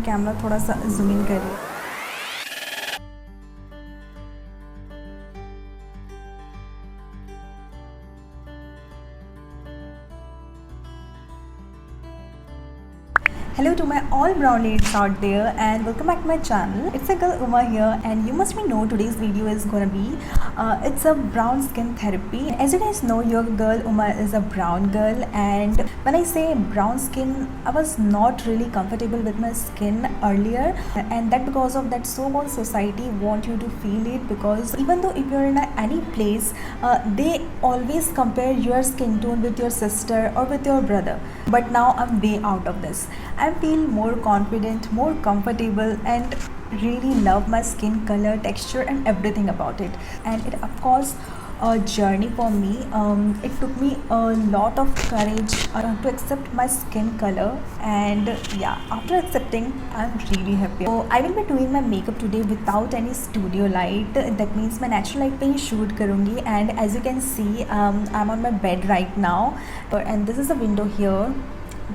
Camera थोड़ा सा zoom in कर रही है। Hello to my all brown ladies out there and welcome back to my channel. It's a girl Uma here and you must be know today's video is gonna be it's a brown skin therapy. As you guys know, your girl Uma is a brown girl, and when I say brown skin, I was not really comfortable with my skin earlier, and that because of that so-called society want you to feel it, because even though if you're in any place, they always compare your skin tone with your sister or with your brother. But now I'm way out of this. I feel more confident, more comfortable, and really love my skin color, texture, and everything about it. And it, of course, a journey for me. It took me a lot of courage to accept my skin color, and yeah, after accepting, I'm really happy. So I will be doing my makeup today without any studio light. That means मैं natural light पे ही shoot करूँगी. And as you can see, I'm on my bed right now, and this is a window here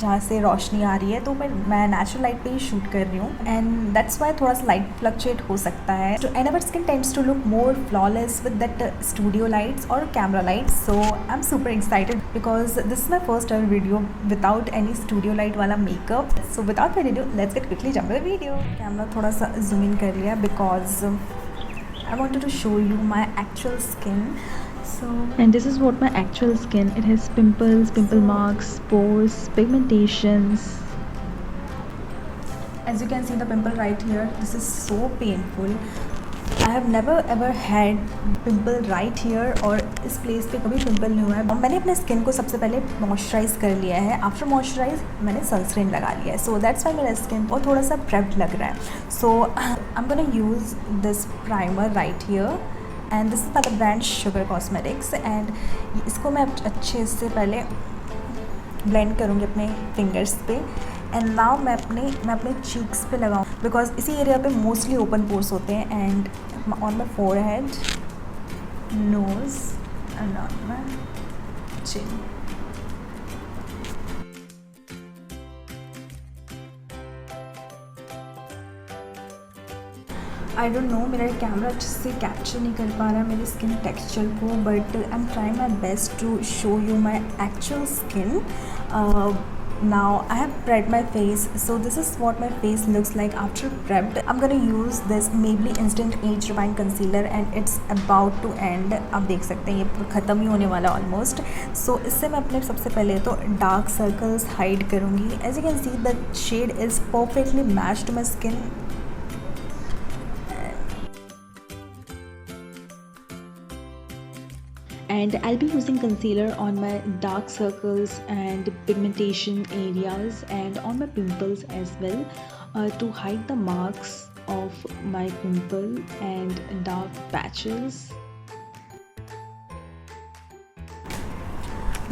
जहाँ से रोशनी आ रही है, तो मैं natural light पे ही शूट कर रही हूँ, एंड दैट्स वाई थोड़ा सा लाइट फ्लक्चुएट हो सकता है. And our skin tends to look more flawless with that studio lights और camera lights. So I am super excited because this is my first ever video without any studio light वाला makeup. So without my video let's get quickly jump the video. Camera थोड़ा सा zoom in कर लिया because I wanted to show you my actual skin. And this is what my actual skin. It has pimples, pimple marks, pores, pigmentations. As you can see the pimple right here, this is so painful. I have never ever had pimple right here, और इस place पे कभी pimple नहीं हुआ है. मैंने अपने skin को सबसे पहले मॉइस्चराइज कर लिया है. आफ्टर मॉइस्चराइज मैंने सनस्क्रीन लगा लिया है. सो दैट्स वाई मेरा स्किन और थोड़ा सा प्रेप्ड लग रहा है. So I am gonna use this primer right here, and this is by the brand Sugar cosmetics. And इसको मैं अच्छे से पहले ब्लेंड करूँगी अपने फिंगर्स पे. एंड नाउ मैं अपने चीक्स पे लगाऊँ बिकॉज इसी एरिया पे मोस्टली ओपन पोर्स होते हैं. And on my forehead, nose and on my chin. I don't know, मेरा कैमरा अच्छे से कैप्चर नहीं कर पा रहा है मेरी स्किन टेक्सचर को, but I am trying my best to show you my actual skin. Now I have prepped my face, so this is what my face looks like after prepped. I'm gonna use this Maybelline Instant Age Rewind Concealer and it's about to end. आप देख सकते हैं ये ख़त्म ही होने वाला almost. सो इससे मैं अपने सबसे पहले तो डार्क सर्कल्स हाइड करूँगी. As you can see the shade is perfectly match to my skin. And I'll be using concealer on my dark circles and pigmentation areas and on my pimples as well, to hide the marks of my pimple and dark patches.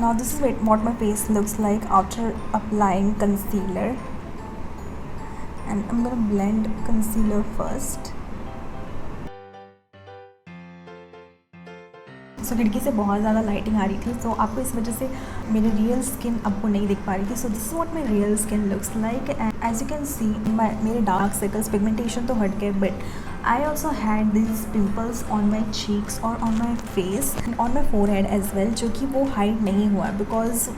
Now this is what my face looks like after applying concealer, and I'm gonna blend concealer first. सो खिड़की से बहुत ज़्यादा lighting आ रही थी, सो आपको इस वजह से मेरी रियल स्किन आपको नहीं दिख पा रही थी. So this is what my real skin looks like. And as you can see मेरे डार्क सर्कल्स पिगमेंटेशन तो हट गए, but I also had this pimples on my cheeks और on my face and on my forehead as well, जो कि वो hide नहीं हुआ बिकॉज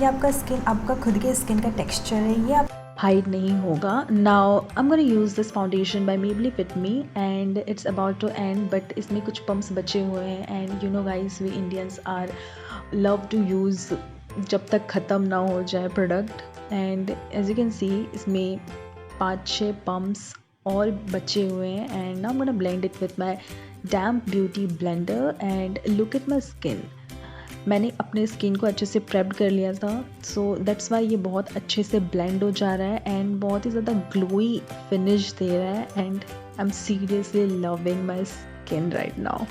ये आपका स्किन, आपका खुद के स्किन का टेक्स्चर है, ये आप हाइड नहीं होगा. Now I am gonna use this foundation by Maybelline fit me and it's about to end, but इसमें कुछ पम्प्स बचे हुए हैं. And you know guys, we Indians are love to use जब तक ख़त्म ना हो जाए product. And as you can see इसमें 5-6 पम्प्स और बचे हुए हैं. And now I am gonna blend it with my damp beauty blender. And look at my skin. मैंने अपने स्किन को अच्छे से प्रेप्ड कर लिया था, सो दैट्स वाई ये बहुत अच्छे से ब्लेंड हो जा रहा है एंड बहुत ही ज़्यादा ग्लोई फिनिश दे रहा है. And I am seriously loving my skin right now.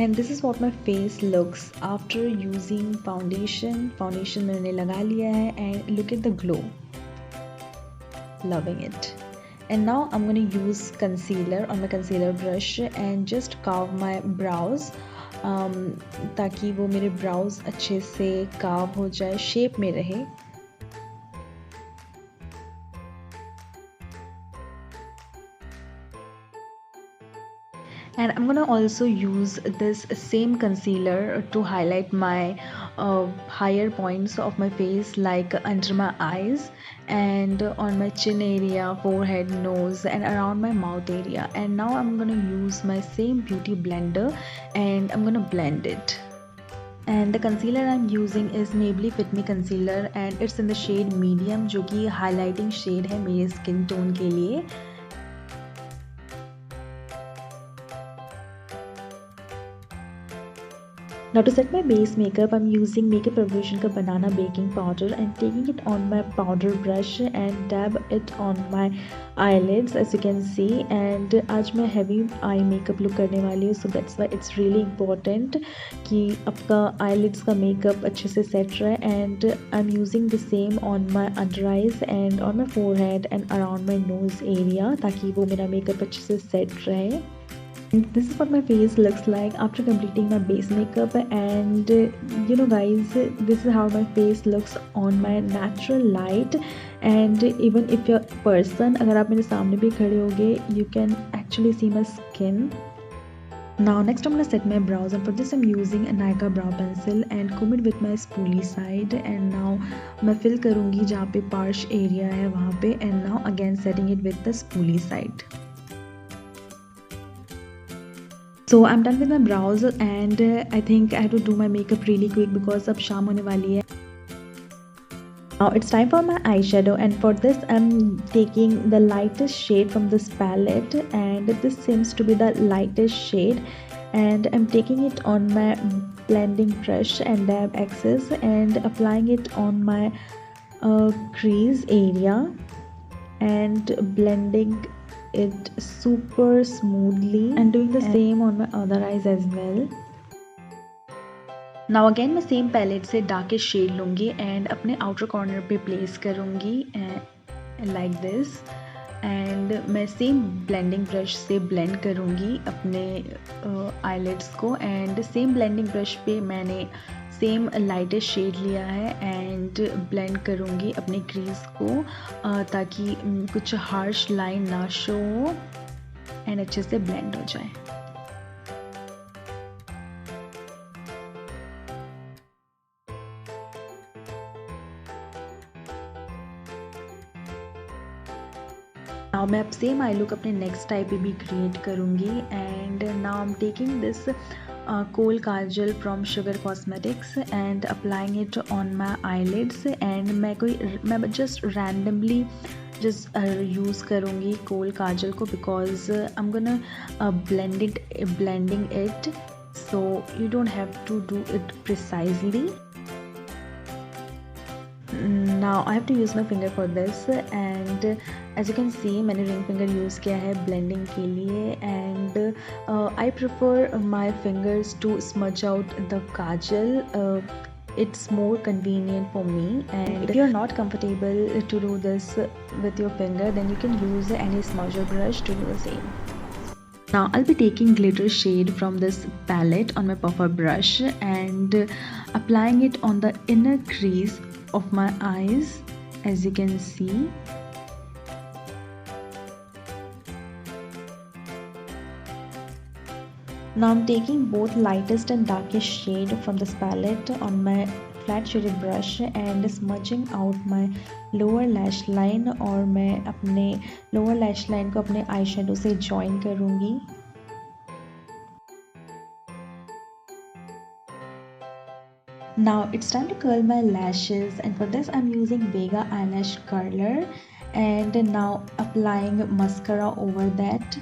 and this is what my face looks after using foundation मैंने लगा लिया है and look at the glow, loving it. And now I'm going to use concealer on my concealer brush and just carve my brows ताकि वो मेरे brows अच्छे से carve हो जाए, shape में रहे. And I'm gonna also use this same concealer to highlight my higher points of my face, like under my eyes and on my chin area, forehead, nose, and around my mouth area. And now I'm gonna use my same beauty blender and I'm gonna blend it. And the concealer I'm using is Maybelline Fit Me concealer and it's in the shade medium, जो कि highlighting shade है मेरे skin tone के लिए. Now to set my base makeup, I'm using Makeup Revolution का banana baking powder and taking it on my powder brush and dab it on my eyelids as you can see. And आज मैं heavy eye makeup look करने वाली हूँ, so that's why it's really important कि आपका eyelids का makeup अच्छे से set रहे. And I'm using the same on my under eyes and on my forehead and around my nose area ताकि वो मेरा makeup अच्छे से set रहे. And this is what my face looks like after completing my base makeup. And you know guys, this is how my face looks on my natural light. And even if you're a person, अगर आप मेरे सामने भी खड़े होगे, you can actually see my skin. Now next I'm gonna set my brows, and for this I'm using a Nykaa brow pencil and comb it with my spoolie side. And now मैं fill करूँगी जहाँ पे parch area है वहाँ पे. And now again setting it with the spoolie side. So I'm done with my brows and I think I have to do my makeup really quick because अब शाम होने वाली है. Now it's time for my eyeshadow, and for this I'm taking the lightest shade from this palette, and this seems to be the lightest shade, and I'm taking it on my blending brush and dab excess and applying it on my crease area and blending it super smoothly and doing the same on my other eyes as well. Now again मैं same palette से darkest shade लूँगी and अपने outer corner पे place करूँगी like this. And मैं same blending brush से blend करूँगी अपने eyelids को, and same blending brush पे मैंने सेम लाइटेस्ट शेड लिया है एंड ब्लेंड करूँगी अपने क्रीज को ताकि कुछ हार्श लाइन ना शो हो एंड अच्छे से ब्लेंड हो जाए. नाउ मैं अब सेम आई लुक अपने नेक्स्ट आई पे भी क्रिएट करूँगी. And now I am taking this kohl kajal from Sugar cosmetics and applying it on my eyelids. And मैं जस्ट रैंडमली जस्ट यूज़ करूँगी कोल काजल को because I am gonna blending it, so you don't have to do it precisely. Now I have to use my finger for this, and as you can see मैंने ring finger use किया है blending के लिए. And I prefer my fingers to smudge out the kajal. It's more convenient for me, and if you're not comfortable to do this with your finger, then you can use any smudger brush to do the same. Now I'll be taking glitter shade from this palette on my puffer brush and applying it on the inner crease of my eyes as you can see. Now I'm taking both lightest and darkest shade from this palette on my flat shaded brush and smudging out my lower lash line, और मैं अपने lower lash line को अपने eyeshadow से join करूँगी. Now it's time to curl my lashes, and for this I'm using Vega eyelash curler and now applying mascara over that.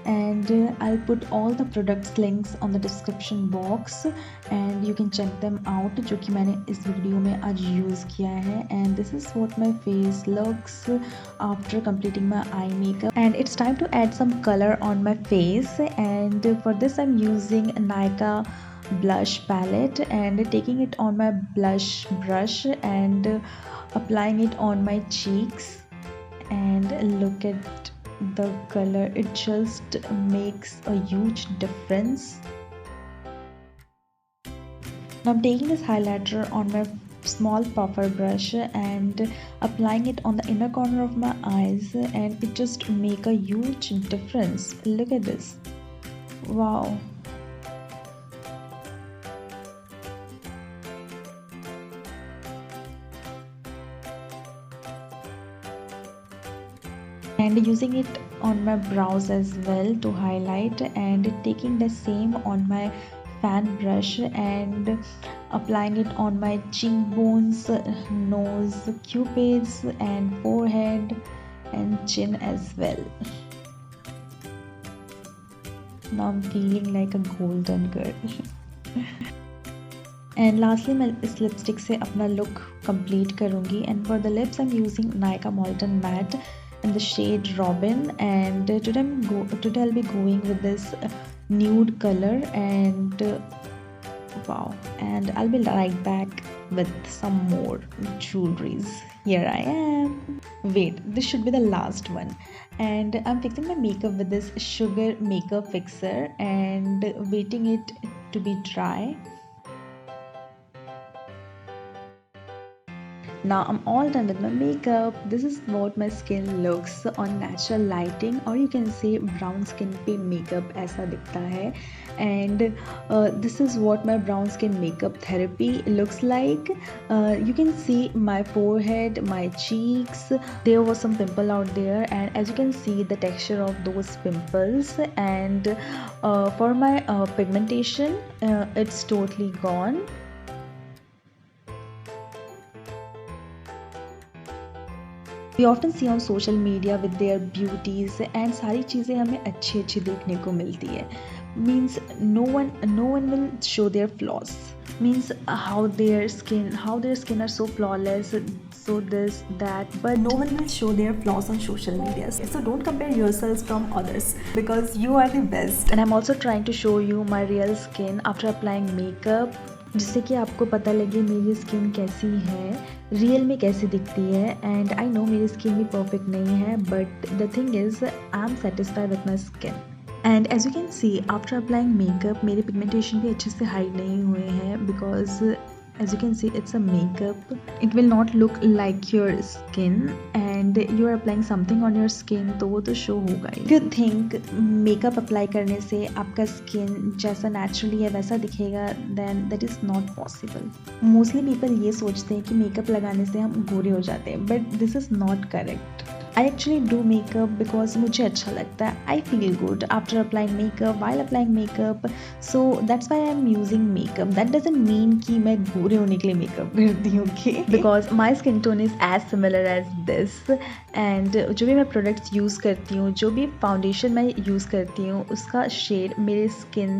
and I'll put all the products links on the description box and you can check them out, जो कि मैंने इस video में आज use किया है. And this is what my face looks after completing my eye makeup, and it's time to add some color on my face. And for this I'm using Nykaa blush palette and taking it on my blush brush and applying it on my cheeks. And look at the color, it just makes a huge difference. Now I'm taking this highlighter on my small puffer brush and applying it on the inner corner of my eyes, and it just make a huge difference. Look at this. Wow. And using it on my brows as well to highlight, and taking the same on my fan brush and applying it on my cheekbones, nose, cupids and forehead and chin as well. Now I'm feeling like a golden girl. And lastly मैं इस lipstick से अपना look complete करूँगी. And for the lips I'm using Nykaa Molten Matte in the shade Robin, and today I'll be going with this nude color, and wow, and I'll be right back with some more jewelries. Here I am. Wait, this should be the last one. And I'm fixing my makeup with this sugar makeup fixer and waiting it to be dry. Now I'm all done with my makeup. This is what my skin looks on natural lighting, or you can say brown skin पे makeup ऐसा दिखता है. And this is what my brown skin makeup therapy looks like. You can see my forehead, my cheeks. There was some pimple out there, and as you can see the texture of those pimples. And for my pigmentation, it's totally gone. We often see on social media with their beauties, and सारी चीज़ें हमें अच्छी अच्छी देखने को मिलती है. Means no one will show their flaws. Means how their skin are so flawless, so this that, but No one will show their flaws on social media. So don't compare yourselves from others, because you are the best. and I'm also trying to show you my real skin after applying makeup, जिससे कि आपको पता लगे मेरी skin कैसी है, real में कैसी दिखती है. एंड आई नो मेरी स्किन भी परफेक्ट नहीं है, but the thing is I am satisfied with my skin. And as you can see after applying makeup मेरे पिगमेंटेशन भी अच्छे से हाइड नहीं हुए हैं, because as you can see it's a makeup. It will not look like your skin, and you are applying something on your skin, तो वो तो शो होगा ही. If you think makeup apply करने से आपका स्किन जैसा नेचुरली है वैसा दिखेगा, then that is not possible. Mostly people ये सोचते हैं कि मेकअप लगाने से हम गोरे हो जाते हैं, but this is not correct. I actually do makeup because मुझे अच्छा लगता है. I feel good after applying makeup, while applying makeup. So that's why I'm using makeup. That doesn't mean कि मैं गोरे होने के लिए makeup करती हूँ, okay? Because my skin tone is as similar as this. And जो भी मैं products use करती हूँ, जो भी foundation मैं use करती हूँ, उसका shade मेरे skin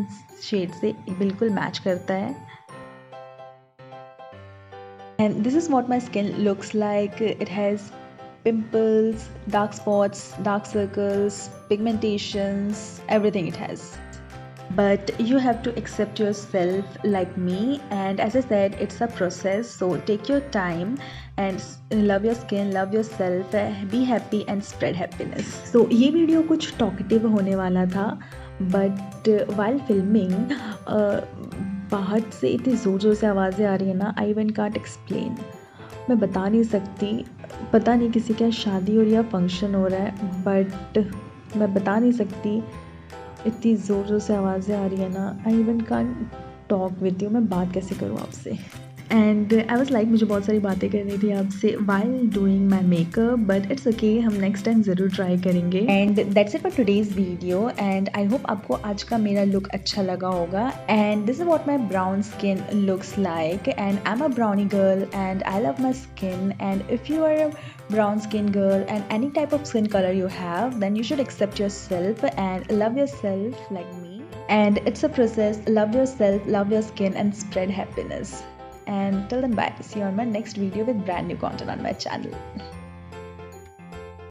shade से बिल्कुल match करता है. And this is what my skin looks like. It has pimples, dark spots, dark circles, pigmentations, everything it has. But you have to accept yourself like me, and as I said, it's a process, so take your time and love your skin, love yourself, be happy and spread happiness. So ये video कुछ talkative होने वाला था, but while filming बाहर से इतनी ज़ोर ज़ोर से आवाज़ें आ रही है ना, I even can't explain. मैं बता नहीं सकती, पता नहीं किसी का शादी हो रही है, फंक्शन हो रहा है, बट मैं बता नहीं सकती, इतनी ज़ोर ज़ोर से आवाज़ें आ रही है ना. I even can't talk with you. मैं बात कैसे करूँ आपसे. एंड आई वॉज लाइक मुझे बहुत सारी बातें करनी थी आपसे while doing my makeup, but it's okay, हम नेक्स्ट टाइम ज़रूर ट्राई करेंगे। And that's it for today's video, and I hope आपको आज का मेरा लुक अच्छा लगा होगा। And this is what my brown skin looks like, and I am a brownie girl and I love my skin, and if you are a brown skin girl and any type of skin color you have, then you should accept yourself and love yourself like me. And it's a process. Love yourself, love your skin, and spread happiness. And till then, bye. See you on my next video with brand new content on my channel.